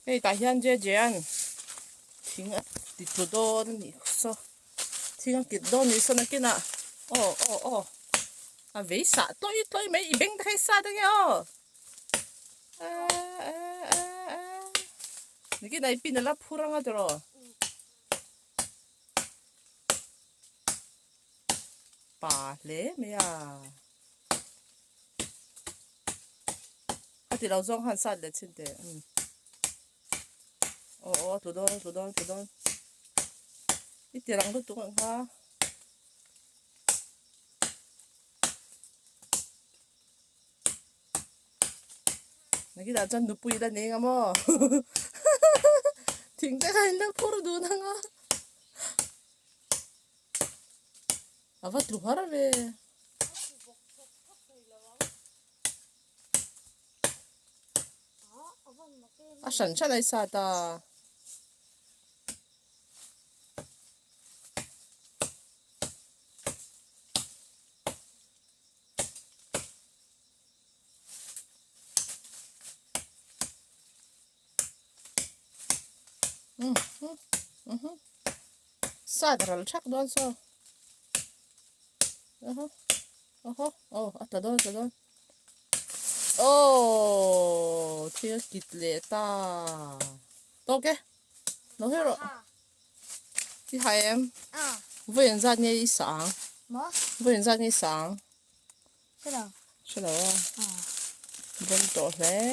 Đây tại hiện giờ gen tiếng thì thủ đô này sao tiếng kịch đô này sao nó kia nè à vậy sao tôi mấy bên thấy sao đấy nhở 이게 나 이삐늘라 포랑하더라 빨래 뭐야 어디 라우정 한 살래 친데 도던 이때랑도 뚜껑가 나기 나전 누뿌이다 내가 뭐 딩대가 있는 포로 누나가 아빠 들어봐라래 아 산차나 있어다 싸들을 착 넣어서 따던 thiệt kịch lệ ta đâu cái nó hết rồi đi hai em vừa ra nghe sáng vừa ra nghe sáng cái nào chứ đâu vẫn tốt đấy